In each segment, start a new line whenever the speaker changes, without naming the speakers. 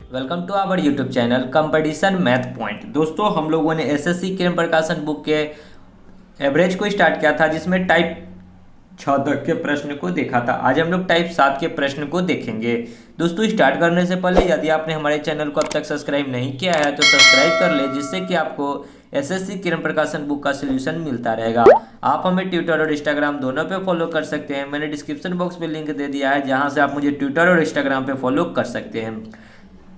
Welcome to our YouTube channel competition math point. दोस्तों, हम लोगों ने एसएससी किरण प्रकाशन बुक के एवरेज को स्टार्ट किया था, जिसमें टाइप 6 तक के प्रश्न को देखा था। आज हम लोग टाइप 7 के प्रश्न को देखेंगे। दोस्तों, स्टार्ट करने से पहले यदि आपने हमारे चैनल को अब तक सब्सक्राइब नहीं किया है तो सब्सक्राइब कर ले, जिससे कि आपको एसएससी किरण प्रकाशन बुक का सोल्यूशन मिलता रहेगा। आप हमें ट्विटर और इंस्टाग्राम दोनों पे फॉलो कर सकते हैं। मैंने डिस्क्रिप्शन बॉक्स में लिंक दे दिया है, जहां से आप मुझे ट्विटर और इंस्टाग्राम पे फॉलो कर सकते हैं।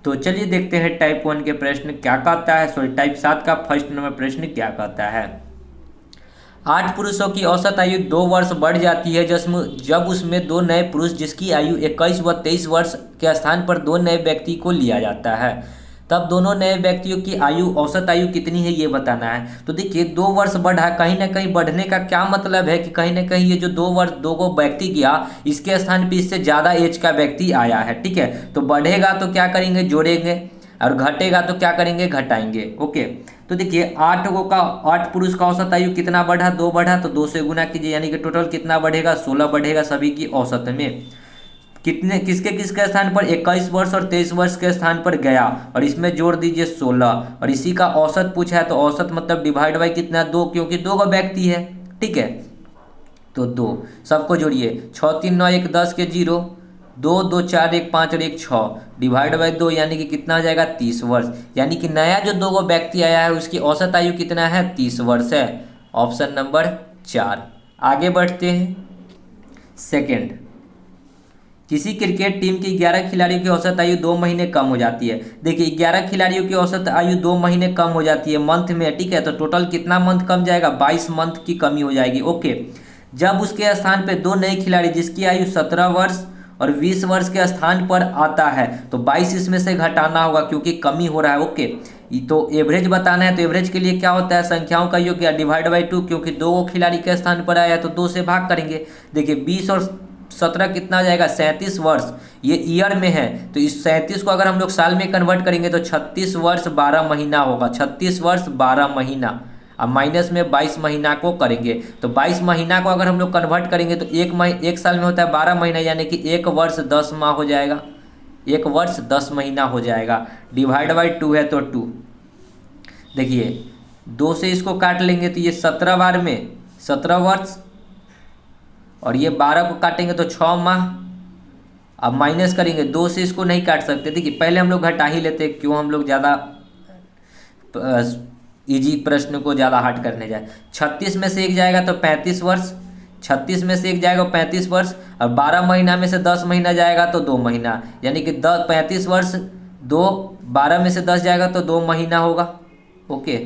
तो चलिए देखते हैं टाइप 1 के प्रश्न क्या कहता है। सॉरी, टाइप 7 का फर्स्ट नंबर प्रश्न क्या कहता है। 8 पुरुषों की औसत आयु 2 वर्ष बढ़ जाती है जब उसमें 2 नए पुरुष, जिसकी आयु 21 व 23 वर्ष के स्थान पर 2 नए व्यक्ति को लिया जाता है। तब दोनों नए व्यक्तियों की औसत आयु कितनी है, ये बताना है। तो देखिए, 2 वर्ष बढ़ा, कहीं ना कहीं बढ़ने का क्या मतलब है कि कहीं ना कहीं ये जो 2 वर्ष 2 को व्यक्ति गया, इसके स्थान पे इससे ज़्यादा एज का व्यक्ति आया है। ठीक है, तो बढ़ेगा तो क्या करेंगे, जोड़ेंगे, और घटेगा तो क्या करेंगे, घटाएंगे। ओके, तो देखिए 8 पुरुष का औसत आयु कितना बढ़ा, 2 बढ़ा, तो 2 से गुना कीजिए, यानी कि टोटल कितना बढ़ेगा, 16 बढ़ेगा सभी की औसत में। कितने किसके किसके स्थान पर, 21 वर्ष और 23 वर्ष के स्थान पर गया, और इसमें जोड़ दीजिए 16, और इसी का औसत पूछा है, तो औसत मतलब डिवाइड बाई कितना, 2, क्योंकि 2 का व्यक्ति है। ठीक है, तो 2 सबको जोड़िए, 6 3 9 1 10 के 0, 2 2 4 1 5 और 1 6, डिवाइड बाई 2, यानी कि कितना आ जाएगा, 30 वर्ष। यानी कि नया जो 2 व्यक्ति आया है उसकी औसत आयु कितना है, 30 वर्ष है। Option number 4। आगे बढ़ते हैं। सेकंड, किसी क्रिकेट टीम की 11 खिलाड़ियों की औसत आयु 2 महीने कम हो जाती है। देखिए, 11 खिलाड़ियों की औसत आयु 2 महीने कम हो जाती है मंथ में। ठीक है, तो टोटल कितना मंथ कम जाएगा, 22 मंथ की कमी हो जाएगी। ओके, जब उसके स्थान पे 2 नए खिलाड़ी, जिसकी आयु 17 वर्ष और 20 वर्ष के स्थान पर आता है, तो 22 इसमें से घटाना होगा, क्योंकि कमी हो रहा है। ओके, तो एवरेज बताना है, तो एवरेज के लिए क्या होता है, संख्याओं का योग डिवाइड बाई 2, क्योंकि 2 खिलाड़ी के स्थान पर आया तो 2 से भाग करेंगे। देखिए, 20 और 17 कितना जाएगा, 37 वर्ष। ये ईयर में है, तो इस 37 को अगर हम लोग साल में कन्वर्ट करेंगे तो 36 वर्ष 12 महीना होगा। 36 वर्ष 12 महीना, अब माइनस में 22 महीना को करेंगे, तो 22 महीना को अगर हम लोग कन्वर्ट करेंगे तो एक साल में होता है 12 महीना, यानी कि 1 वर्ष 10 माह हो जाएगा। 1 वर्ष 10 महीना हो जाएगा। डिवाइड बाई 2 है तो 2। देखिए, 2 से इसको काट लेंगे तो ये 17 बार में 17 वर्ष, और ये 12 को काटेंगे तो 6 माह। अब माइनस करेंगे, 2 से इसको नहीं काट सकते। देखिए, पहले हम लोग घटा ही लेते, क्यों हम लोग ज़्यादा इजी प्रश्न को ज़्यादा हार्ड करने जाए। 36 में से 1 जाएगा तो 35 वर्ष, 36 में से 1 जाएगा 35 वर्ष, और 12 महीना में से 10 महीना जाएगा तो 2 महीना, यानी कि 35 वर्ष 2, 12 में से 10 जाएगा तो 2 महीना होगा। ओके,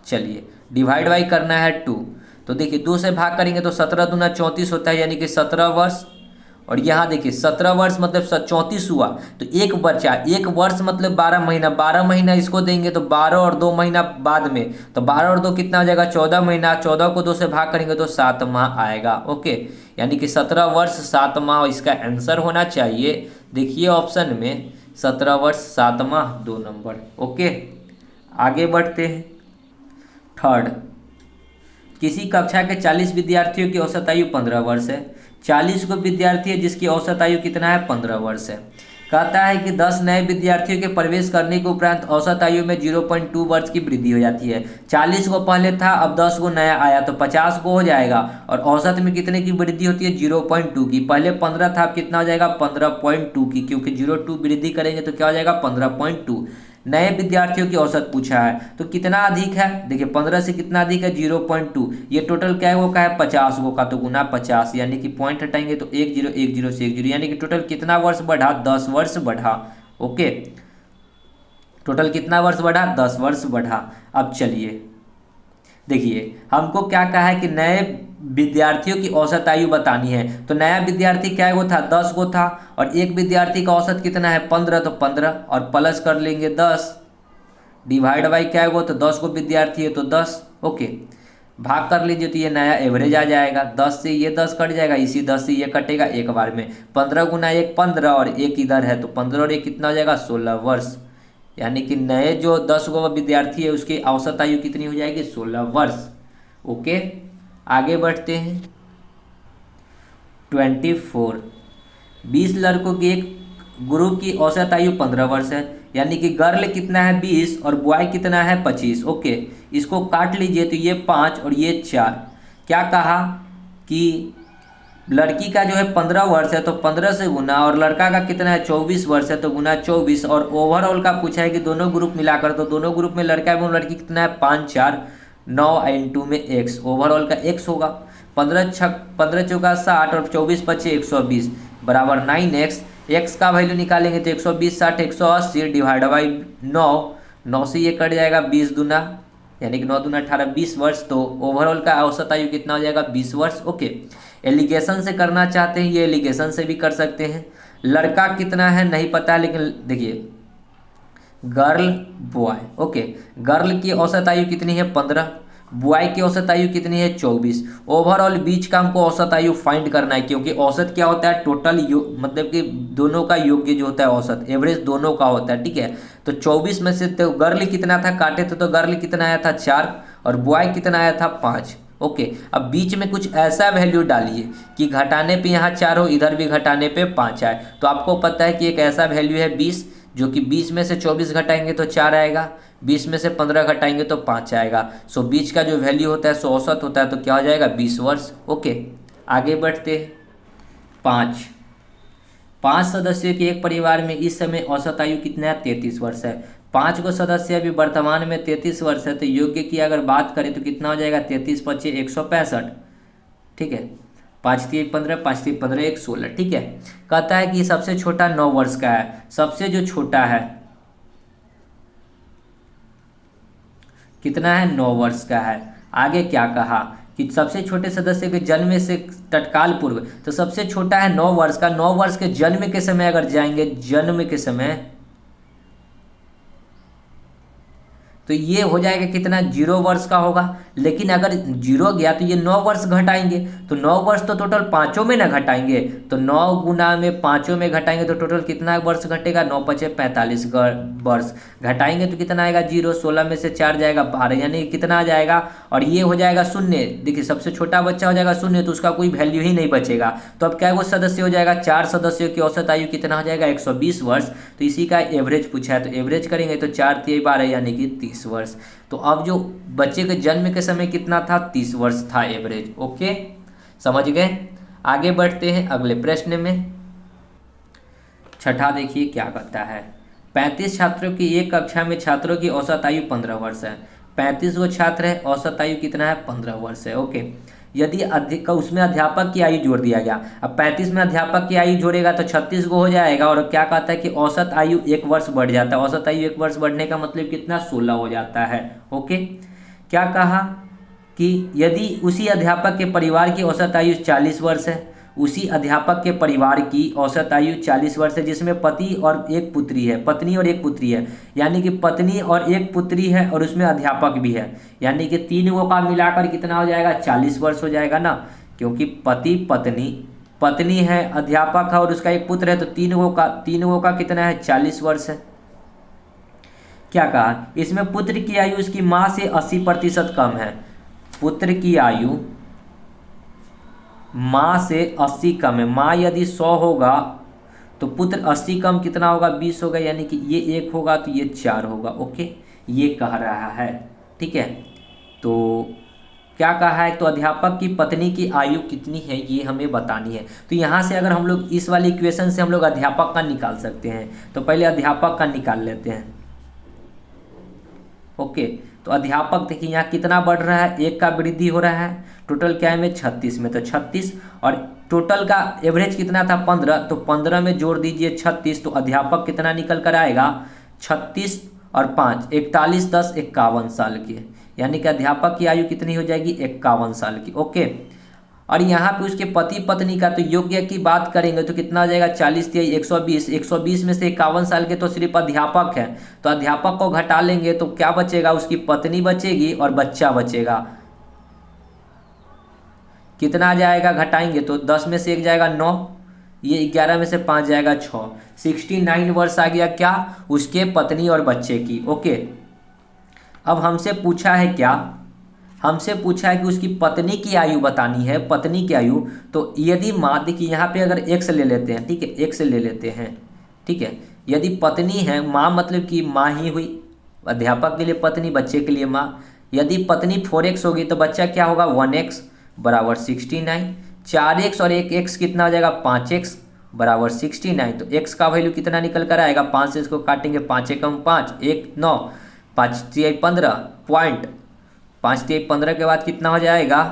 चलिए डिवाइड बाई करना है 2, तो देखिए 2 से भाग करेंगे तो 17 दूना 34 होता है, यानी कि 17 वर्ष। और यहाँ देखिए 17 वर्ष मतलब 34 हुआ, तो 1 बचा, 1 वर्ष मतलब 12 महीना, 12 महीना इसको देंगे तो 12 और 2 महीना बाद में, तो 12 और 2 कितना हो जाएगा, 14 महीना। 14 को 2 से भाग करेंगे तो 7 माह आएगा। ओके, यानी कि 17 वर्ष 7 माह इसका आंसर होना चाहिए। देखिए ऑप्शन में 17 वर्ष 7 माह 2 नंबर। ओके, आगे बढ़ते हैं। थर्ड, किसी कक्षा के 40 विद्यार्थियों की औसत आयु 15 वर्ष है। 40 को विद्यार्थी है जिसकी औसत आयु कितना है, 15 वर्ष है। कहता है कि 10 नए विद्यार्थियों के प्रवेश करने के उपरांत औसत आयु में 0.2 वर्ष की वृद्धि हो जाती है। 40 को पहले था, अब 10 को नया आया तो 50 को हो जाएगा, और औसत में कितने की वृद्धि होती है, 0.2 की। पहले 15 था, अब कितना हो जाएगा, 15.2 की, क्योंकि 0.2 वृद्धि करेंगे तो क्या हो जाएगा, 15.2। नए विद्यार्थियों की औसत पूछा है, तो कितना अधिक है, देखिए 15 से कितना अधिक है, 0.2। ये टोटल क्या है, वो का है 50 को का, तो गुना 50, यानी कि पॉइंट हटाएंगे तो 1 0 1 0 से 1 0, यानी कि टोटल कितना वर्ष बढ़ा, 10 वर्ष बढ़ा। ओके, टोटल कितना वर्ष बढ़ा, 10 वर्ष बढ़ा। अब चलिए देखिए, हमको क्या कहा है कि नए विद्यार्थियों की औसत आयु बतानी है। तो नया विद्यार्थी क्या वो था, 10 को था, और एक विद्यार्थी का औसत कितना है, 15, तो 15 और प्लस कर लेंगे 10, डिवाइड बाई क्या है वो, तो 10 को विद्यार्थी है तो 10। ओके, भाग कर लीजिए तो ये नया एवरेज आ जाएगा। 10 से ये 10 कट जाएगा, इसी 10 से ये कटेगा एक बार में। 15 गुना 1 15, और 1 इधर है तो 15 और 1 कितना हो जाएगा, 16 वर्ष। यानी कि नए जो 10 गो विद्यार्थी है उसकी औसत आयु कितनी हो जाएगी, 16 वर्ष। ओके, आगे बढ़ते हैं। 24, 20 लड़कों की एक ग्रुप की औसत आयु 15 वर्ष है, यानी कि गर्ल कितना है 20 और बॉय कितना है 25। ओके, इसको काट लीजिए तो ये 5 और ये 4। क्या कहा कि लड़की का जो है 15 वर्ष है तो 15 से गुना, और लड़का का कितना है 24 वर्ष है तो गुना 24, और ओवरऑल का पूछा है कि दोनों ग्रुप मिलाकर, तो दोनों ग्रुप में लड़का एवं लड़की कितना है 5 4 9 इंटू में x, ओवरऑल का x होगा 15 चौका 60 और 24 पचे 120 बराबर 9x। x का वैल्यू निकालेंगे तो 120 60 180 डिवाइड बाई 9, 9 से ये कट जाएगा 20 दूना, यानी कि 9 दूना 18 20 वर्ष। तो ओवरऑल का औसत आयु कितना हो जाएगा 20 वर्ष। ओके, एलिगेशन से करना चाहते हैं ये एलिगेशन से भी कर सकते हैं। लड़का कितना है नहीं पता है, लेकिन देखिए गर्ल बॉय। ओके, गर्ल की औसत आयु कितनी है 15, बॉय की औसत आयु कितनी है 24। ओवरऑल बीच का हमको औसत आयु फाइंड करना है, क्योंकि औसत क्या होता है टोटल मतलब कि दोनों का योग्य जो होता है औसत एवरेज दोनों का होता है। ठीक है, तो 24 में से तो गर्ल कितना था काटे थे, तो गर्ल कितना आया था 4 और बॉय कितना आया था 5। ओके, अब बीच में कुछ ऐसा वैल्यू डालिए कि घटाने पे यहाँ 4 हो, इधर भी घटाने पे 5 आए। तो आपको पता है कि एक ऐसा वैल्यू है 20, जो कि 20 में से 24 घटाएंगे तो 4 आएगा, 20 में से 15 घटाएंगे तो 5 आएगा। सो बीच का जो वैल्यू होता है सो औसत होता है, तो क्या हो जाएगा 20 वर्ष। ओके, आगे बढ़ते हैं। 5 सदस्यों के एक परिवार में इस समय औसत आयु कितना है 33 वर्ष है। 5 को सदस्य अभी वर्तमान में 33 वर्ष है, तो योग्य की अगर बात करें तो कितना हो जाएगा 33 पच्चे 165। ठीक है, 5 3 15 5 3 15 1 16। ठीक है, कहता है कि सबसे छोटा 9 वर्ष का है, सबसे जो छोटा है कितना है 9 वर्ष का है। आगे क्या कहा कि सबसे छोटे सदस्य के जन्म से तत्काल पूर्व, तो सबसे छोटा है 9 वर्ष का, 9 वर्ष के जन्म के समय अगर जाएंगे, जन्म के समय तो ये हो जाएगा कितना 0 वर्ष का होगा। लेकिन अगर 0 गया तो ये 9 वर्ष घटाएंगे, तो 9 वर्ष तो टोटल पाँचों में ना घटाएंगे, तो 9 गुना में पाँचों में घटाएंगे तो टोटल कितना वर्ष घटेगा 9 पचे 45 वर्ष घटाएंगे तो कितना आएगा 0, 16 में से 4 जाएगा 12, यानी कितना आ जाएगा, और ये हो जाएगा 0। देखिए सबसे छोटा बच्चा हो जाएगा 0, तो उसका कोई वैल्यू ही नहीं बचेगा। तो अब क्या वो सदस्य हो जाएगा 4 सदस्यों की औसत आयु कितना हो जाएगा 120 वर्ष। तो इसी का एवरेज पूछा है, तो एवरेज करेंगे तो 4 3 12 यानी कि 30 वर्ष। तो अब जो बच्चे के जन्म के समय कितना था 30 वर्ष था एवरेज। ओके, समझ गए। आगे बढ़ते हैं अगले प्रश्न में। छठा देखिए क्या कहता है। 35 छात्रों की एक कक्षा में छात्रों की औसत आयु 15 वर्ष है। 35 गो छात्र है, औसत आयु कितना है 15 वर्ष है। ओके, यदि अधिक उसमें अध्यापक की आयु जोड़ दिया गया, अब 35 में अध्यापक की आयु जोड़ेगा तो 36 गो हो जाएगा, और क्या कहता है कि औसत आयु 1 वर्ष बढ़ जाता है। औसत आयु 1 वर्ष बढ़ने का मतलब कितना 16 हो जाता है। ओके, क्या कहा कि यदि उसी अध्यापक के परिवार की औसत आयु 40 वर्ष है, उसी अध्यापक के परिवार की औसत आयु 40 वर्ष है, जिसमें पति और एक पुत्री है, पत्नी और एक पुत्री है, यानी कि पत्नी और एक पुत्री है और उसमें अध्यापक भी है, यानी कि 3 गो का मिलाकर कितना हो जाएगा 40 वर्ष हो जाएगा ना, क्योंकि पति पत्नी है, अध्यापक है और उसका एक पुत्र है, तो 3 गो का कितना है 40 वर्ष है। क्या कहा, इसमें पुत्र की आयु उसकी माँ से 80% कम है। पुत्र की आयु माँ से 80 कम है। माँ यदि 100 होगा तो पुत्र 80 कम कितना होगा 20 होगा, यानी कि ये 1 होगा तो ये 4 होगा। ओके, ये कह रहा है। ठीक है, तो क्या कहा है, तो अध्यापक की पत्नी की आयु कितनी है ये हमें बतानी है। तो यहाँ से अगर हम लोग इस वाली इक्वेशन से हम लोग अध्यापक का निकाल सकते हैं, तो पहले अध्यापक का निकाल लेते हैं। ओके, तो अध्यापक देखिए यहाँ कितना बढ़ रहा है, 1 का वृद्धि हो रहा है, टोटल क्या है में 36 में, तो 36, और टोटल का एवरेज कितना था 15, तो 15 में जोड़ दीजिए 36, तो अध्यापक कितना निकल कर आएगा 36 और 5 41 10 51 साल की, यानी कि अध्यापक की आयु कितनी हो जाएगी 51 साल की। ओके, और यहाँ पे उसके पति पत्नी का तो योग्य की बात करेंगे तो कितना हो जाएगा 40 3 120, 120 में से 51 साल के तो सिर्फ अध्यापक है, तो अध्यापक को घटा लेंगे तो क्या बचेगा, उसकी पत्नी बचेगी और बच्चा बचेगा। कितना आ जाएगा घटाएंगे तो 10 में से 1 जाएगा 9, ये 11 में से 5 जाएगा 6, 69 वर्ष आ गया क्या उसके पत्नी और बच्चे की। ओके, अब हमसे पूछा है क्या, हमसे पूछा है कि उसकी पत्नी की आयु बतानी है, पत्नी की आयु। तो यदि मान देखिए यहाँ पे अगर x ले लेते हैं, ठीक है, x ले लेते हैं, ठीक है। यदि पत्नी है, माँ मतलब कि माँ ही हुई, अध्यापक के लिए पत्नी, बच्चे के लिए माँ। यदि पत्नी 4x होगी तो बच्चा क्या होगा 1x बराबर 69। 4x और 1x कितना हो जाएगा 5x बराबर 69। तो x का वैल्यू कितना निकल कर आएगा, 5 से इसको काटेंगे, 5 एकम 5, 1 9, 5 तिहाई 15 पॉइंट, 5 तिहाई 15 के बाद कितना हो जाएगा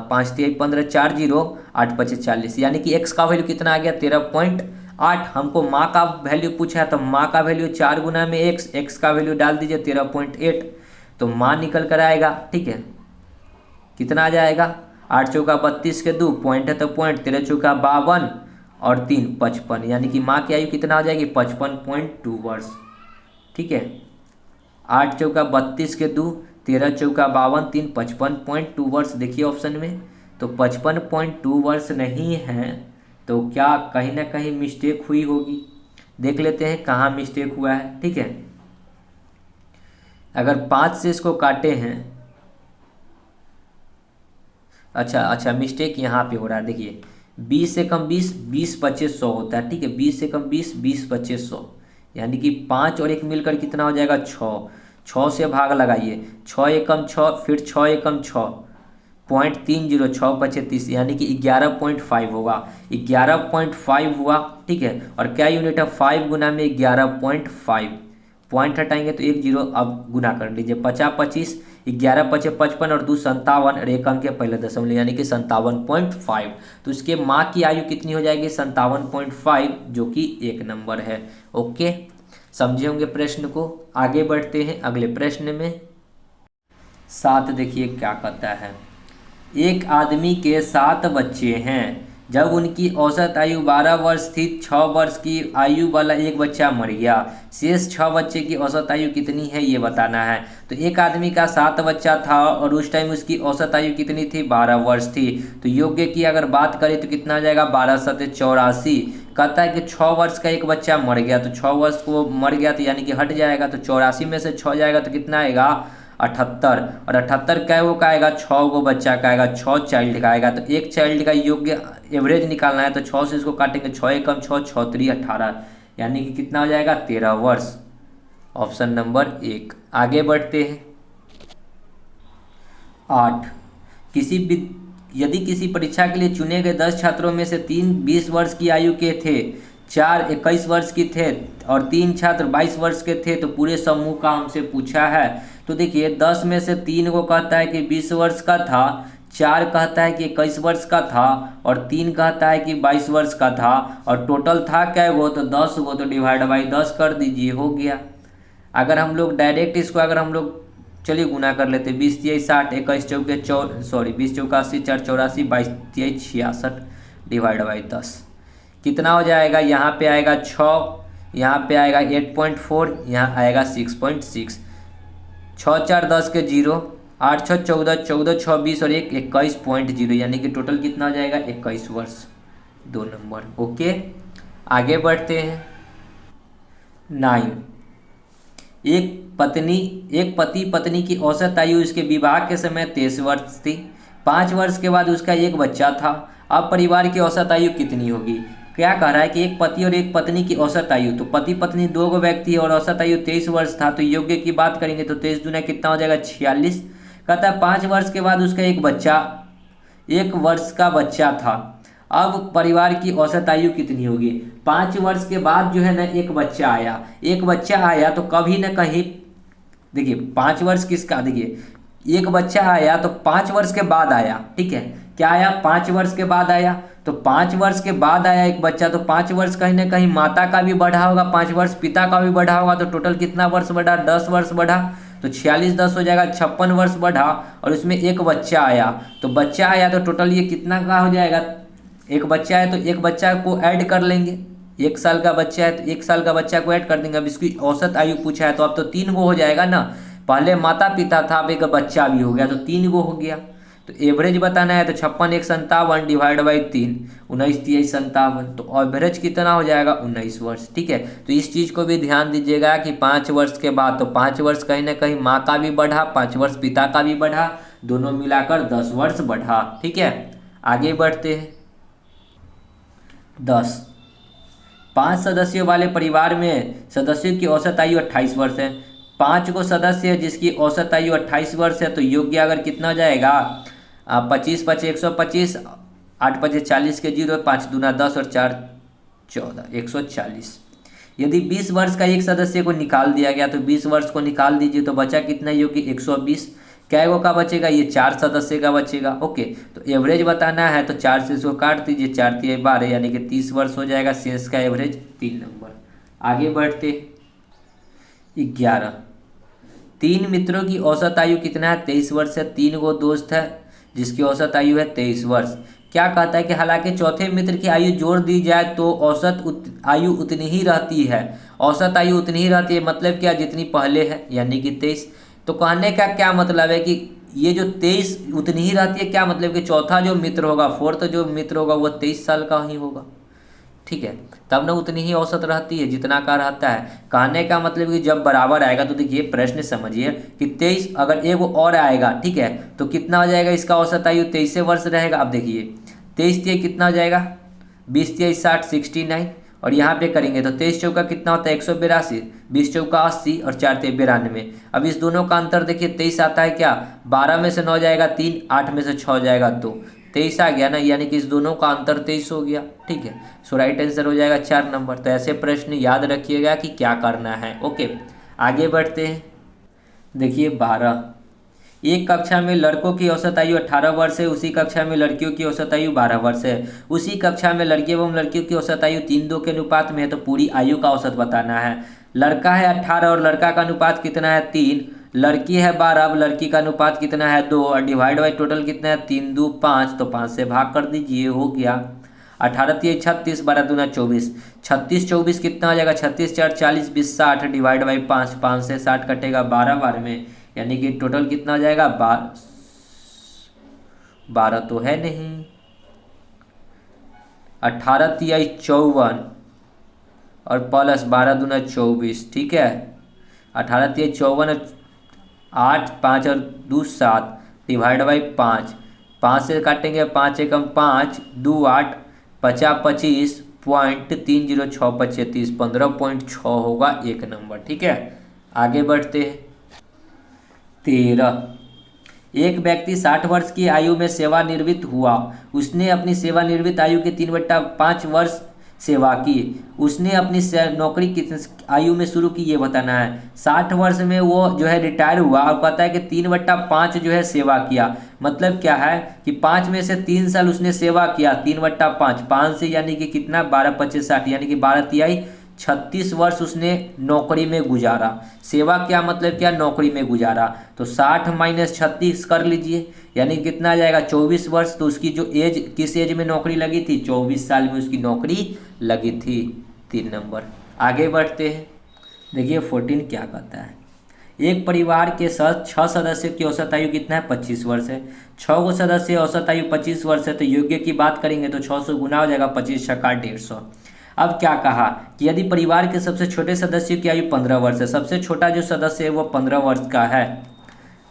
5 तिहाई 15 4 0 8 5 40, यानी कि x का वैल्यू कितना आ गया 13.8। हमको माँ का वैल्यू पूछा है तो माँ का वैल्यू 4 गुना में x का वैल्यू डाल दीजिए 13.8, तो माँ निकल कर आएगा। ठीक है, कितना आ जाएगा 8 चौका 32 के 2 पॉइंट है तो पॉइंट, 13 चौका 52 और 3 55, यानी कि माँ की आयु कितना हो जाएगी 55.2 वर्ष। ठीक है, 8 चौका 32 के 2, 13 चौका 52, 3 55.2 वर्ष। देखिए ऑप्शन में तो 55.2 वर्ष नहीं है, तो क्या कहीं ना कहीं मिस्टेक हुई होगी। देख लेते हैं कहाँ मिस्टेक हुआ है। ठीक है, अगर 5 से इसको काटे हैं, अच्छा मिस्टेक यहाँ पे हो रहा है। देखिए 20 से कम 20, 20 25 100 होता है। ठीक है, 20 से कम 20, 20 25 100, यानी कि 5 और 1 मिलकर कितना हो जाएगा 6। 6 से भाग लगाइए, 6 एकम 6, फिर 6 एकम 6 पॉइंट 30, 6 पचे 30, यानी कि 11.5 होगा। 11.5 हुआ। ठीक है, और क्या यूनिट है 5 गुना में 11.5, पॉइंट हटाएंगे तो 1 0, अब गुना कर लीजिए 50 25, 11 पचे 55 और 2 57 और एक अंक के पहले दशमलव यानी कि 57.5। तो इसके माँ की आयु कितनी हो जाएगी 57.5, जो कि 1 नंबर है। ओके, समझे होंगे प्रश्न को। आगे बढ़ते हैं अगले प्रश्न में। 7 देखिए क्या कहता है, एक आदमी के 7 बच्चे हैं। जब उनकी औसत आयु 12 वर्ष थी, 6 वर्ष की आयु वाला एक बच्चा मर गया। शेष 6 बच्चे की औसत आयु कितनी है ये बताना है। तो एक आदमी का 7 बच्चा था और उस टाइम उसकी औसत आयु कितनी थी 12 वर्ष थी। तो योग्य की अगर बात करें तो कितना आ जाएगा 12 7 84। कहता है कि 6 वर्ष का एक बच्चा मर गया, तो 6 वर्ष को मर गया तो यानी कि हट जाएगा, तो 84 में से 6 जाएगा तो कितना आएगा 78। और 78 कै वो का आएगा 6 गो बच्चा का आएगा, 6 चाइल्ड का आएगा। तो एक चाइल्ड का योग्य एवरेज निकालना है तो 6 से इसको काटेंगे, 6 एकम 6, 6 3 18, यानी कि कितना हो जाएगा 13 वर्ष। Option number 1। आगे बढ़ते हैं 8। यदि किसी परीक्षा के लिए चुने गए 10 छात्रों में से 3 20 वर्ष की आयु के थे, 4 21 वर्ष की थे और 3 छात्र 22 वर्ष के थे, तो पूरे समूह का हमसे पूछा है। तो देखिए 10 में से 3 को कहता है कि 20 वर्ष का था, 4 कहता है कि 21 वर्ष का था और 3 कहता है कि 22 वर्ष का था, और टोटल था क्या वो तो 10 गो, तो डिवाइड बाई 10 कर दीजिए, हो गया। अगर हम लोग डायरेक्ट इसको अगर हम लोग चलिए गुना कर लेते, 20 तिहाई 60, 21 चौके 20 चौका 80, 4 84, 22 तिहाई 66 डिवाइड बाई 10 कितना हो जाएगा। यहाँ पे आएगा 6, यहाँ पे आएगा 8.4, यहाँ आएगा 6.6, 6 4 10 के 0, 8 6 14, 14 6 20 और 1 21.0, यानी कि टोटल कितना हो जाएगा 21 वर्ष, 2 नंबर। ओके, आगे बढ़ते हैं 9। एक पति पत्नी की औसत आयु इसके विवाह के समय 23 वर्ष थी। 5 वर्ष के बाद उसका एक बच्चा था। अब परिवार की औसत आयु कितनी होगी। क्या कह रहा है कि एक पति और एक पत्नी की औसत आयु, तो पति पत्नी 2 गो व्यक्ति और औसत आयु 23 वर्ष था। तो योग्य की बात करेंगे तो 23 दूना कितना हो जाएगा 46। कहता है 5 वर्ष के बाद उसका एक वर्ष का बच्चा था। अब परिवार की औसत आयु कितनी होगी। 5 वर्ष के बाद जो है ना एक बच्चा आया तो कभी ना कहीं देखिए 5 वर्ष किसका, देखिए एक बच्चा आया तो 5 वर्ष के बाद आया। ठीक है, क्या आया 5 वर्ष के बाद आया, तो 5 वर्ष के बाद आया एक बच्चा, तो 5 वर्ष कहीं ना कहीं माता का भी बढ़ा होगा, 5 वर्ष पिता का भी बढ़ा होगा, तो टोटल कितना वर्ष बढ़ा 10 वर्ष बढ़ा, तो 46 10 हो जाएगा 56 वर्ष बढ़ा। और उसमें एक बच्चा आया तो टोटल ये कितना का हो जाएगा, एक बच्चा है तो एक बच्चा को ऐड कर लेंगे, 1 साल का बच्चा है तो 1 साल का बच्चा को ऐड कर देंगे। अब इसकी औसत आयु पूछा है तो अब तो 3 गो हो जाएगा ना, पहले माता पिता था अब एक बच्चा भी हो गया तो 3 गो हो गया। तो एवरेज बताना है तो 56 1 57 डिवाइड बाई 3, 19 3 57, तो एवरेज कितना हो जाएगा 19 वर्ष। ठीक है, तो इस चीज़ को भी ध्यान दीजिएगा कि 5 वर्ष के बाद तो 5 वर्ष कहीं ना कहीं माँ का भी बढ़ा, 5 वर्ष पिता का भी बढ़ा, दोनों मिलाकर 10 वर्ष बढ़ा। ठीक है, आगे बढ़ते हैं 10। 5 सदस्यों वाले परिवार में सदस्यों की औसत आयु 28 वर्ष है। 5 को सदस्य है जिसकी औसत आयु 28 वर्ष है, तो योग्य अगर कितना हो जाएगा 25 पचे 125, 8 पचे 40 के 0, 5 दूना 10 और 4 14, 140। यदि 20 वर्ष का एक सदस्य को निकाल दिया गया तो 20 वर्ष को निकाल दीजिए तो बचा कितना योग्य 120। क्या गो का बचेगा, ये 4 सदस्य का बचेगा। ओके, तो एवरेज बताना है तो 4 से इसको काट दीजिए, 4 3 12 यानी कि 30 वर्ष हो जाएगा। शेष का एवरेज 3 नंबर। आगे बढ़ते 11। 3 मित्रों की औसत आयु कितना है 23 वर्ष है। 3 गो दोस्त है जिसकी औसत आयु है 23 वर्ष। क्या कहता है कि हालांकि चौथे मित्र की आयु जोड़ दी जाए तो आयु उतनी ही रहती है। औसत आयु उतनी ही रहती है मतलब क्या, जितनी पहले है यानी कि 23। तो कहने का क्या मतलब है कि ये जो 23 उतनी ही रहती है, क्या मतलब कि चौथा जो मित्र होगा, फोर्थ जो मित्र होगा वो 23 साल का ही होगा। ठीक है, तब ना उतनी ही औसत रहती है जितना का रहता है। कहने का मतलब कि जब बराबर आएगा तो देखिए प्रश्न समझिए कि 23 अगर एक और आएगा, ठीक है, तो कितना हो जाएगा इसका औसत आयु 23 वर्ष रहेगा। अब देखिए 23 3 कितना हो जाएगा 20 3 60 69, और यहाँ पे करेंगे तो 23 चौका कितना होता है 182, 20 चौका 80 और 4 3 92। अब इस दोनों का अंतर देखिए 23 आता है क्या, 12 में से 9 जाएगा 3, 8 में से 6 जाएगा 2, 23 आ गया ना, यानी कि इस दोनों का अंतर 23 हो गया। ठीक है, सो राइट आंसर हो जाएगा 4 नंबर। तो ऐसे प्रश्न याद रखिएगा कि क्या करना है। ओके, आगे बढ़ते हैं। देखिए 12। एक कक्षा में लड़कों की औसत आयु 18 वर्ष है, उसी कक्षा में लड़कियों की औसत आयु 12 वर्ष है। उसी कक्षा में लड़के एवं लड़कियों की औसत आयु 3:2 के अनुपात में है, तो पूरी आयु का औसत बताना है। लड़का है 18 और लड़का का अनुपात कितना है 3, लड़की है 12, अब लड़की का अनुपात कितना है 2 और डिवाइड बाई टोटल कितना है 3 2 5, तो 5 से भाग कर दीजिए, हो गया 18 3 36, 12 दूना 24, 36 24 कितना हो जाएगा 36 4 40 20 60 डिवाइड बाई 5, 5 से 60 कटेगा 12 बार में, यानी कि टोटल कितना हो जाएगा 12 तो है नहीं, 18 3 54 और प्लस 12 दूना 24। ठीक है, 18 3 54 और 8 5 और 2 7 डिवाइड बाई 5, 5 से काटेंगे 5 एकम 5 2 8 50 25.306 35 15.6 होगा 1 नंबर। ठीक है, आगे बढ़ते हैं। 13। एक व्यक्ति 60 वर्ष की आयु में सेवानिवृत्त हुआ। उसने अपनी सेवानिवृत्त आयु के 3/5 वर्ष सेवा की। उसने अपनी नौकरी कितनी आयु में शुरू की ये बताना है। 60 वर्ष में वो जो है रिटायर हुआ और कहता है कि 3/5 जो है सेवा किया। मतलब क्या है कि 5 में से 3 साल उसने सेवा किया, 3/5 5 से यानी कि कितना 12 25 60 यानी कि 12 तिहाई 36 वर्ष उसने नौकरी में गुजारा। सेवा क्या मतलब क्या, नौकरी में गुजारा। तो 60 - 36 कर लीजिए, यानी कितना आ जाएगा 24 वर्ष। तो उसकी जो एज किस एज में नौकरी लगी थी, 24 साल में उसकी नौकरी लगी थी। 3 नंबर। आगे बढ़ते हैं। देखिए 14 क्या कहता है। एक परिवार के 6 सदस्यों की औसत आयु कितना है 25 वर्ष है। 6 को सदस्य औसत आयु 25 वर्ष है, तो योग्य की बात करेंगे तो 6 से गुना हो जाएगा, 25 छक्का 150। अब क्या कहा कि यदि परिवार के सबसे छोटे सदस्य की आयु 15 वर्ष है, सबसे छोटा जो सदस्य है वो 15 वर्ष का है,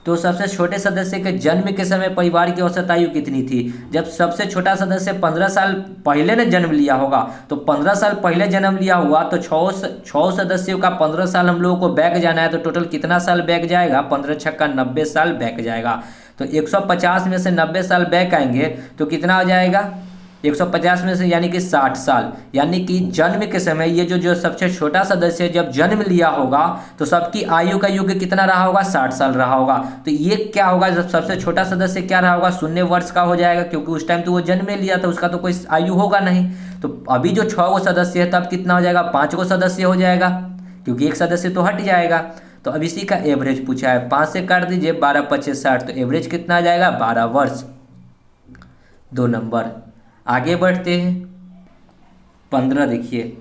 तो सबसे छोटे सदस्य के जन्म के समय परिवार की औसत आयु कितनी थी। जब सबसे छोटा सदस्य 15 साल पहले ने जन्म लिया होगा, तो 15 साल पहले जन्म लिया हुआ तो 6 सदस्यों का 15 साल हम लोगों को बैक जाना है, तो टोटल कितना साल बैक जाएगा, 15 छक्का 90 साल बैक जाएगा। तो 150 में से 90 साल बैक आएंगे तो कितना हो जाएगा 150 में से यानी कि 60 साल, यानी कि जन्म के समय ये जो सबसे छोटा सदस्य जब जन्म लिया होगा तो सबकी आयु का युग कितना रहा होगा 60 साल रहा होगा। तो ये क्या होगा, जब सबसे छोटा सदस्य क्या रहा होगा 0 वर्ष का हो जाएगा, क्योंकि उस टाइम तो वो जन्म लिया था, उसका तो कोई आयु होगा नहीं। तो अभी जो 6 गो सदस्य है तब कितना हो जाएगा 5 गो सदस्य हो जाएगा, क्योंकि एक सदस्य तो हट जाएगा। तो अब इसी का एवरेज पूछा है, 5 से काट दीजिए 12 25 60, तो एवरेज कितना आ जाएगा 12 वर्ष। 2 नंबर। आगे बढ़ते हैं। 15 देखिए,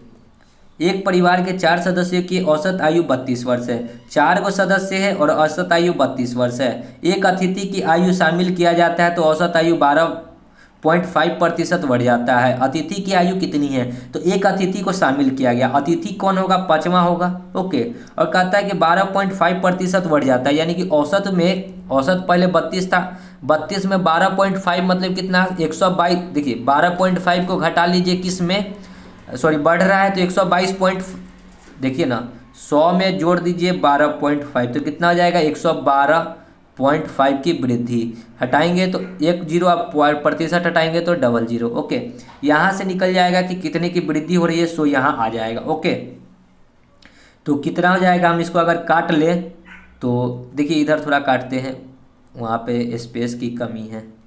एक परिवार के 4 सदस्यों की औसत आयु 32 वर्ष है। 4 गो सदस्य है और औसत आयु 32 वर्ष है। एक अतिथि की आयु शामिल किया जाता है तो औसत आयु 12.5% बढ़ जाता है। अतिथि की आयु कितनी है, तो एक अतिथि को शामिल किया गया, अतिथि कौन होगा 5वां होगा। ओके, और कहता है कि 12.5% बढ़ जाता है, यानी कि औसत पहले 32 था, 32 में 12.5 मतलब कितना 122। देखिए 12.5 को घटा लीजिए किस में सॉरी बढ़ रहा है तो 122 पॉइंट, देखिए ना 100 में जोड़ दीजिए 12.5 तो कितना हो जाएगा 112.5 की वृद्धि। हटाएंगे तो एक जीरो, आप प्रतिशत हटाएंगे तो डबल जीरो। ओके, यहाँ से निकल जाएगा कि कितने की वृद्धि हो रही है, सो यहाँ आ जाएगा। ओके, तो कितना हो जाएगा, हम इसको अगर काट लें तो देखिए इधर थोड़ा काटते हैं, वहाँ पे स्पेस की कमी है,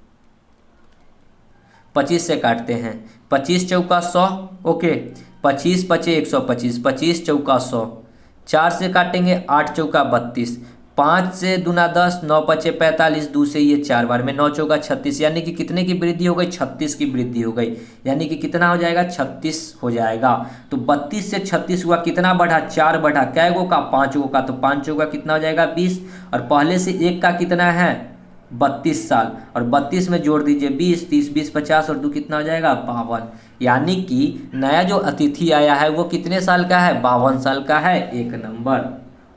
25 से काटते हैं, 25 चौका 100। ओके, 25 पचे 125, 25 चौका 100, 4 से काटेंगे 8 चौका 32, 5 से दूना 10, 9 पचे 45, 2 से ये 4 बार में 9 चौका 36, यानी कि कितने की वृद्धि हो गई, 36 की वृद्धि हो गई, यानी कि कितना हो जाएगा 36 हो जाएगा। तो 32 से 36 हुआ, कितना बढ़ा 4 बढ़ा, कै गो का 5 गो का, तो 5 गो का कितना हो जाएगा 20, और पहले से एक का कितना है 32 साल, और 32 में जोड़ दीजिए 20, 30 20 50 और 2 कितना हो जाएगा 52, यानी कि नया जो अतिथि आया है वो कितने साल का है 52 साल का है, एक नंबर।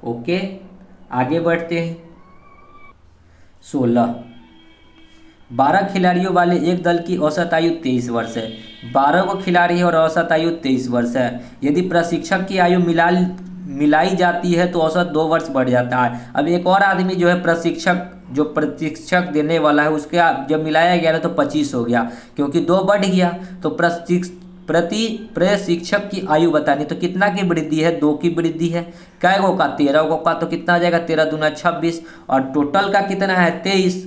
ओके, आगे बढ़ते हैं। 16, 12 खिलाड़ियों वाले एक दल की औसत आयु 23 वर्ष है, 12 को खिलाड़ी है और औसत आयु 23 वर्ष है। यदि प्रशिक्षक की आयु मिलाई जाती है तो औसत 2 वर्ष बढ़ जाता है। अब एक और आदमी जो है प्रशिक्षक देने वाला है, उसके जब मिलाया गया ना तो 25 हो गया, क्योंकि 2 बढ़ गया। तो प्रशिक्षक की आयु बतानी, तो कितना की वृद्धि है 2 की वृद्धि है, कै गो का 13 गो का, तो कितना आ जाएगा 13 दूना 26, और टोटल का कितना है 23,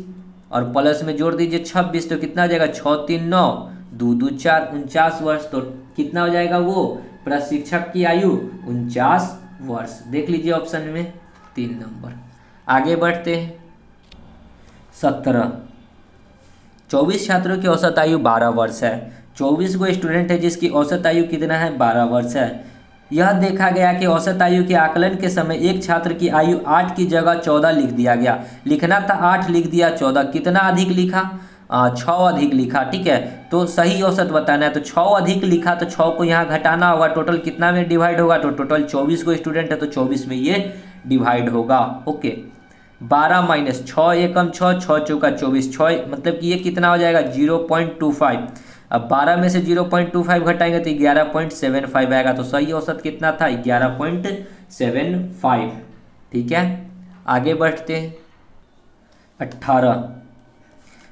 और प्लस में जोड़ दीजिए 26 तो कितना आ जाएगा 6 3 9 2 2 4 49 वर्ष। तो कितना हो जाएगा वो प्रशिक्षक की आयु 49 वर्ष। देख लीजिए ऑप्शन में 3 नंबर। आगे बढ़ते हैं। 17, 24 छात्रों की औसत आयु 12 वर्ष है, 24 को स्टूडेंट है जिसकी औसत आयु कितना है 12 वर्ष है। यह देखा गया कि औसत आयु के आकलन के समय एक छात्र की आयु 8 की जगह 14 लिख दिया गया। लिखना था 8, लिख दिया 14, कितना अधिक लिखा 6 अधिक लिखा। ठीक है, तो सही औसत बताना है, तो 6 अधिक लिखा तो 6 को यहाँ घटाना होगा, टोटल कितना में डिवाइड होगा, तो टोटल 24 को स्टूडेंट है तो 24 में ये डिवाइड होगा। ओके, 12 माइनस 6 एकम 6, 6 चौका 24, 6 मतलब कि ये कितना हो जाएगा 0.25। अब 12 में से 0.25 घटाएंगे तो 11.75 आएगा, तो सही औसत कितना था 11.75। ठीक है, आगे बढ़ते हैं। 18,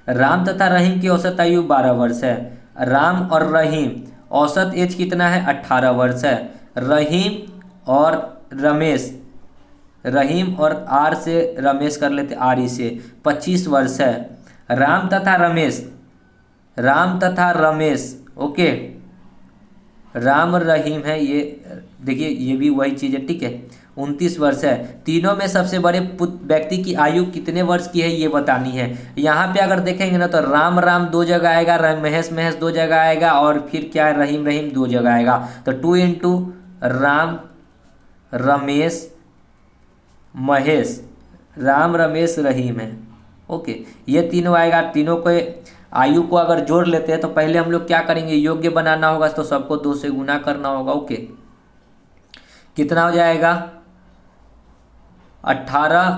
राम तथा रहीम की औसत आयु 12 वर्ष है। राम और रहीम औसत एज कितना है 18 वर्ष है। रहीम और रमेश, रहीम और आर से रमेश कर लेते, आर ई से 25 वर्ष है। राम तथा रमेश ओके, राम रहीम है, ये देखिए ये भी वही चीज़ है। ठीक है, 29 वर्ष है। तीनों में सबसे बड़े व्यक्ति की आयु कितने वर्ष की है ये बतानी है। यहाँ पे अगर देखेंगे ना तो राम राम 2 जगह आएगा, महेश महेश 2 जगह आएगा, और फिर क्या है रहीम रहीम 2 जगह आएगा, तो 2 इंटू राम रमेश महेश, राम रमेश रहीम है। ओके, ये तीनों आएगा। तीनों को आयु को अगर जोड़ लेते हैं तो पहले हम लोग क्या करेंगे, योग्य बनाना होगा, तो सबको 2 से गुना करना होगा। ओके, कितना हो जाएगा 18,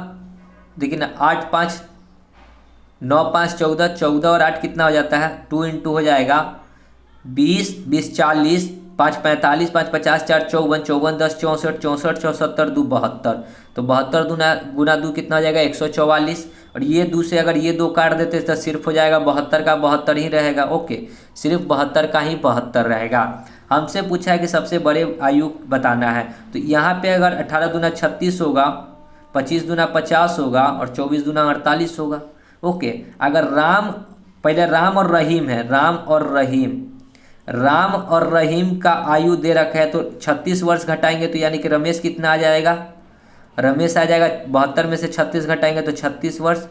देखिए ना 8 5 9 5 14, 14 और 8 कितना हो जाता है 2 इंटू हो जाएगा 20, 20 40, 5 45, 5 50, 4 54, 54 10 64, 64 74 2 72, तो 72 गुना 2 कितना हो जाएगा 144, और ये 2 से अगर ये 2 काट देते तो सिर्फ हो जाएगा 72 का 72 ही रहेगा। ओके, सिर्फ 72 का ही 72 रहेगा। हमसे पूछा है कि सबसे बड़े आयु बताना है, तो यहाँ पे अगर 18 दूना 36 होगा, 25 दूना 50 होगा, और 24 दूना 48 होगा। ओके, अगर पहले राम और रहीम है, राम और रहीम का आयु दे रखा है, तो 36 वर्ष घटाएंगे तो यानी कि रमेश कितना आ जाएगा, रमेश आ जाएगा 72 में से 36 घटाएंगे तो 36 वर्ष।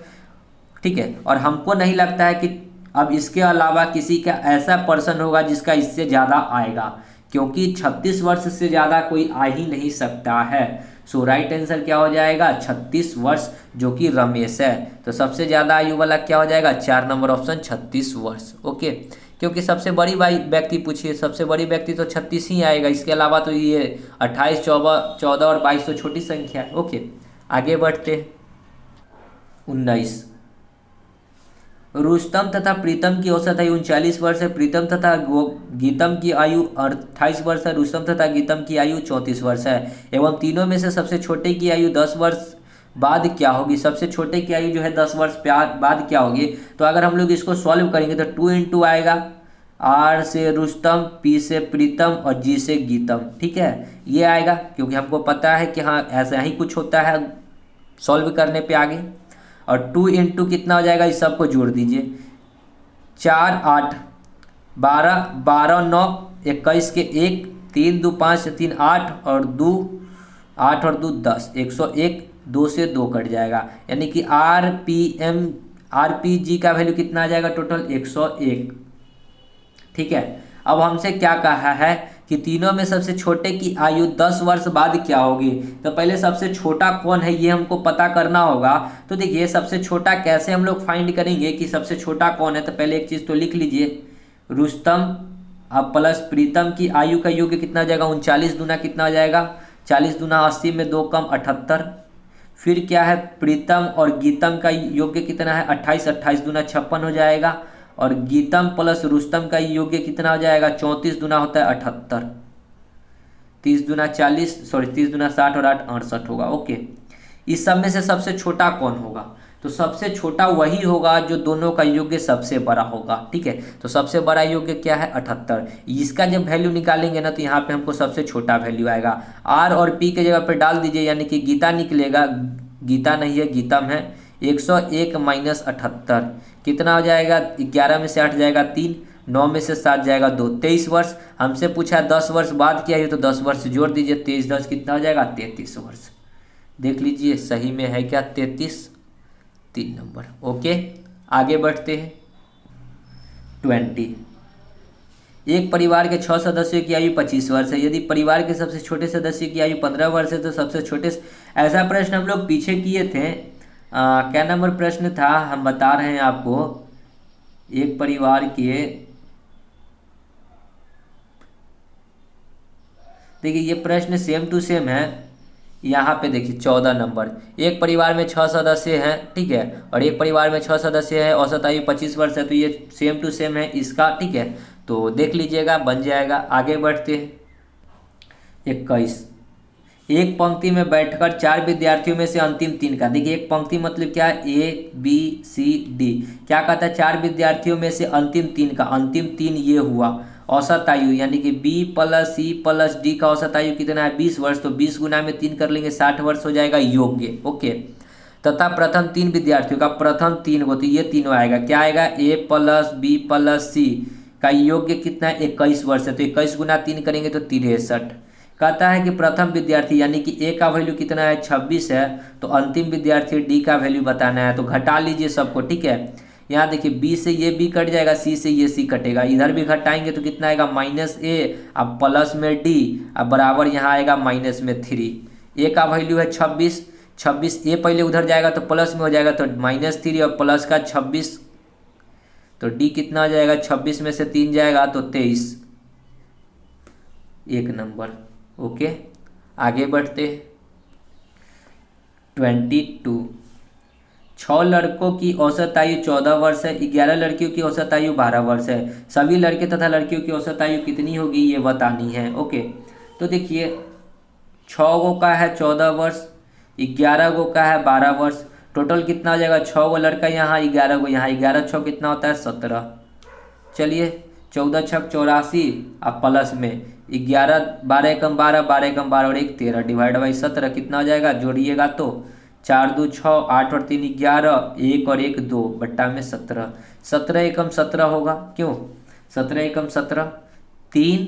ठीक है, और हमको नहीं लगता है कि अब इसके अलावा किसी का ऐसा पर्सन होगा जिसका इससे ज़्यादा आएगा, क्योंकि 36 वर्ष से ज़्यादा कोई आ ही नहीं सकता है। सो राइट आंसर क्या हो जाएगा 36 वर्ष, जो कि रमेश है। तो सबसे ज़्यादा आयु वाला क्या हो जाएगा 4 नंबर ऑप्शन 36 वर्ष। ओके, क्योंकि सबसे बड़ी व्यक्ति पूछिए, सबसे बड़ी व्यक्ति तो 36 ही आएगा, इसके अलावा तो ये 28 14 और 22 तो छोटी संख्या है। ओके, आगे बढ़ते 19, रुस्तम तथा प्रीतम की औसत आयु 39 वर्ष है। प्रीतम तथा गीतम की आयु 28 वर्ष है। रुस्तम तथा गीतम की आयु 34 वर्ष है। एवं तीनों में से सबसे छोटे की आयु 10 वर्ष बाद क्या होगी? सबसे छोटे की आयु जो है 10 वर्ष बाद क्या होगी? तो अगर हम लोग इसको सॉल्व करेंगे तो 2 इंटू आएगा, आर से रुस्तम, पी से प्रीतम और जी से गीतम। ठीक है, ये आएगा क्योंकि हमको पता है कि हाँ ऐसा ही कुछ होता है सॉल्व करने पे आगे। और 2 इंटू कितना हो जाएगा, इस सबको जोड़ दीजिए, 4 8 12 12 9 21 के 1 3 2 5 3 8 और 2 8 और 2 10 101, 2 से 2 कट जाएगा, यानी कि आरपीजी का वैल्यू कितना आ जाएगा टोटल 101। ठीक है, अब हमसे क्या कहा है कि तीनों में सबसे छोटे की आयु 10 वर्ष बाद क्या होगी? तो पहले सबसे छोटा कौन है ये हमको पता करना होगा। तो देखिए सबसे छोटा कैसे हम लोग फाइंड करेंगे कि सबसे छोटा कौन है। तो पहले एक चीज़ तो लिख लीजिए, रुस्तम अब प्लस प्रीतम की आयु का योग कितना हो जाएगा 39 दूना कितना हो जाएगा 40 दूना 80 में 2 कम 78। फिर क्या है, प्रीतम और गीतम का योग कितना है 28, 28 दूना 56 हो जाएगा। और गीतम प्लस रुस्तम का योग कितना हो जाएगा 34 दूना होता है 78, 30 दूना 40, सॉरी 30 दूना 60 और 8 68 होगा। ओके, इस सब में से सबसे छोटा कौन होगा? तो सबसे छोटा वही होगा जो दोनों का योग सबसे बड़ा होगा। ठीक है, तो सबसे बड़ा योग क्या है 78। इसका जब वैल्यू निकालेंगे ना तो यहाँ पे हमको सबसे छोटा वैल्यू आएगा। आर और पी के जगह पे डाल दीजिए, यानी कि गीता निकलेगा, गीता नहीं है गीतम है। 101 माइनस 78 कितना हो जाएगा, 11 में से 8 जाएगा 3, 9 में से 7 जाएगा 2, 23 वर्ष। हमसे पूछा 10 वर्ष बाद क्या है, तो 10 वर्ष जोड़ दीजिए, 23 10 कितना हो जाएगा 33 वर्ष। देख लीजिए सही में है क्या 33, 3 नंबर। ओके, आगे बढ़ते हैं। 20, एक परिवार के 6 सदस्यों की आयु 25 वर्ष है। यदि परिवार के सबसे छोटे सदस्य की आयु 15 वर्ष है तो सबसे छोटे, ऐसा प्रश्न हम लोग पीछे किए थे। क्या नंबर प्रश्न था, हम बता रहे हैं आपको। एक परिवार के, देखिए ये प्रश्न सेम टू सेम है। यहाँ पे देखिए 14 नंबर, एक परिवार में 6 सदस्य हैं, ठीक है, और एक परिवार में 6 सदस्य है, औसत आयु 25 वर्ष है, तो ये सेम टू सेम है इसका। ठीक है, तो देख लीजिएगा बन जाएगा। आगे बढ़ते हैं। 21, एक पंक्ति में बैठकर 4 विद्यार्थियों में से अंतिम 3 का, देखिए एक पंक्ति मतलब क्या, ए बी सी डी, क्या कहता है 4 विद्यार्थियों में से अंतिम 3 का, अंतिम 3 ये हुआ। औसत आयु यानी कि B plus C plus D का औसत आयु कितना है 20 वर्ष, तो 20 गुना में 3 कर लेंगे 60 वर्ष हो जाएगा योग्य। ओके, तथा प्रथम 3 विद्यार्थियों का, प्रथम 3 को, तो ये तीनों आएगा, क्या आएगा ए प्लस बी प्लस सी का योग्य कितना है 21 वर्ष है, तो 21 गुना 3 करेंगे तो 63। कहता है कि प्रथम विद्यार्थी यानी कि ए का वैल्यू कितना है 26 है, तो अंतिम विद्यार्थी डी का वैल्यू बताना है, तो घटा लीजिए सबको। ठीक है, यहाँ देखिए बी से ये बी कट जाएगा, सी से ये सी कटेगा, इधर भी घटाएंगे तो कितना आएगा माइनस ए, अब प्लस में डी, अब बराबर यहाँ आएगा माइनस में 3। ए का वैल्यू है 26, 26 ए पहले उधर जाएगा तो प्लस में हो जाएगा, तो -3 और प्लस का 26, तो डी कितना हो जाएगा 26 में से 3 जाएगा तो 23, 1 नंबर। ओके, आगे बढ़ते। 22, 6 लड़कों की औसत आयु 14 वर्ष है, 11 लड़कियों की औसत आयु 12 वर्ष है। सभी लड़के तथा लड़कियों की औसत आयु कितनी होगी ये बतानी है। ओके, तो देखिए 6 गो का है 14 वर्ष, 11 गो का है 12 वर्ष, टोटल कितना हो जाएगा 6 गो लड़का यहाँ, 11 गो यहाँ, 11 6 कितना होता है 17। चलिए 14 6 84, अब प्लस में 11, 12 एकम 12, 12 एकम 12 और 1 13, डिवाइड बाई 17 कितना हो जाएगा, जोड़िएगा तो 4 2 6, 8 और 3 11, 1 और 1 2, बट्टा में 17, 17 एकम 17 होगा, क्यों 17 एकम 17, 3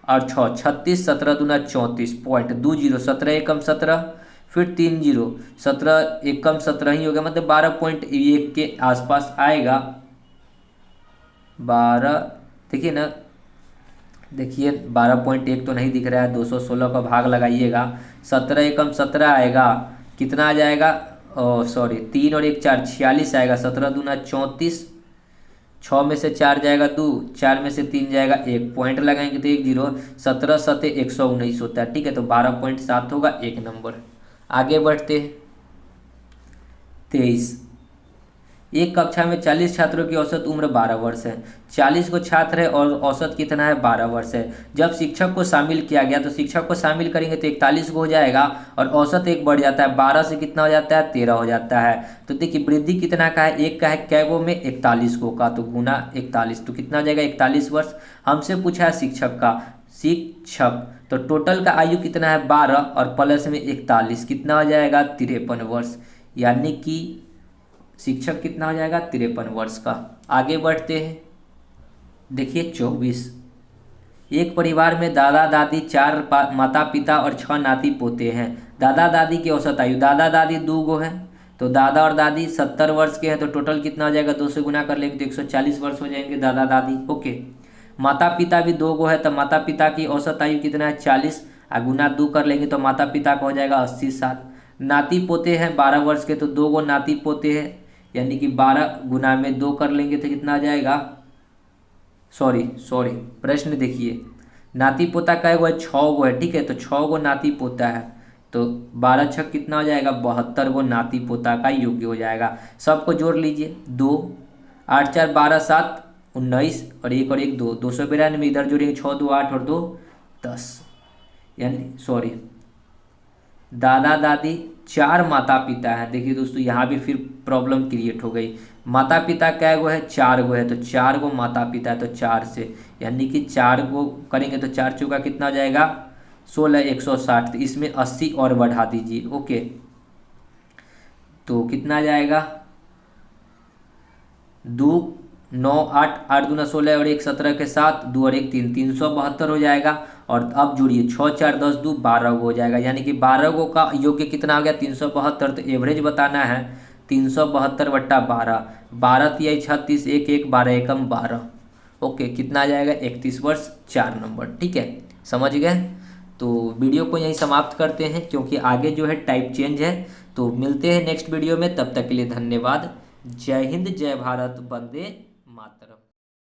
और 6 36, 17 दूना 34.20, 17 एकम 17, फिर 3 0, 17 एकम 17 ही हो गया, मतलब 12.1 के आसपास आएगा। 12 देखिए ना, देखिए 12.1 तो नहीं दिख रहा है, 216 का भाग लगाइएगा, 17 एकम 17 आएगा, कितना आ जाएगा, सॉरी 3 और 1 4 46 आएगा, 17 दूना 34, 6 में से 4 जाएगा 2, 4 में से 3 जाएगा 1, पॉइंट लगाएंगे तो 1 0, 17 7 119 होता है। ठीक है, तो 12.7 होगा, 1 नंबर। आगे बढ़ते। 23, एक कक्षा में 40 छात्रों की औसत उम्र 12 वर्ष है, 40 को छात्र है और औसत कितना है 12 वर्ष है। जब शिक्षक को शामिल किया गया तो शिक्षक को शामिल करेंगे तो 41 को हो जाएगा और औसत एक बढ़ जाता है, 12 से कितना हो जाता है 13 हो जाता है। तो देखिए वृद्धि कितना का है, एक का है कैगो में 41 को का, तो गुना 41 तो कितना हो जाएगा 41 वर्ष। हमसे पूछा है शिक्षक का, शिक्षक तो टोटल का आयु कितना है 12 और प्लस में 41 कितना हो जाएगा 53 वर्ष, यानी कि शिक्षक कितना हो जाएगा 53 वर्ष का। आगे बढ़ते हैं, देखिए 24। एक परिवार में दादा दादी, 4 माता पिता और 6 नाती पोते हैं। दादा दादी की औसत आयु, दादा दादी 2 गो है तो दादा और दादी 70 वर्ष के हैं, तो टोटल कितना हो जाएगा 2 से गुना कर लेंगे तो 140 वर्ष हो जाएंगे दादा दादी। ओके, माता पिता भी 2 गो है तो माता पिता की औसत आयु कितना है 40, गुना 2 कर लेंगे तो माता पिता का हो जाएगा 80 साल। नाती पोते हैं 12 वर्ष के तो 2 गो नाती पोते हैं, यानी कि 12 गुना में 2 कर लेंगे तो कितना आ जाएगा, सॉरी प्रश्न देखिए, नाती पोता का है 6 गो है, ठीक है, तो 6 गो नाती पोता है तो 12 छक कितना हो जाएगा 72 गो नाती पोता का योग्य हो जाएगा। सबको जोड़ लीजिए, 2 8 4 12 7 19 और 1 और 1 2, 292 इधर जोड़ेंगे 6 2 8 और 2 10, यानी सॉरी दादा दादी 4 माता पिता है। देखिए दोस्तों यहाँ भी फिर प्रॉब्लम क्रिएट हो गई, माता पिता कै गो है 4 गो है तो 4 गो माता पिता है तो 4 से, यानी कि 4 गो करेंगे तो 4 चौका कितना हो जाएगा 16 160, तो इसमें 80 और बढ़ा दीजिए। ओके, तो कितना आ जाएगा 2 9 8 8 दूना 16 और 1 17 के साथ 2 और 1 3 372 हो जाएगा। और अब जोड़िए 6 4 10 2 12 गो हो जाएगा, यानी कि 12 गो का योग्य कितना आ गया 372। तो एवरेज बताना है 372 बट्टा 12, 12 तिया 36 1 1 12 एकम 12। ओके, कितना आ जाएगा 31 वर्ष 4 नंबर। ठीक है, समझ गए। तो वीडियो को यहीं समाप्त करते हैं क्योंकि आगे जो है टाइप चेंज है। तो मिलते हैं नेक्स्ट वीडियो में, तब तक के लिए धन्यवाद। जय हिंद, जय भारत, वंदे मातरम।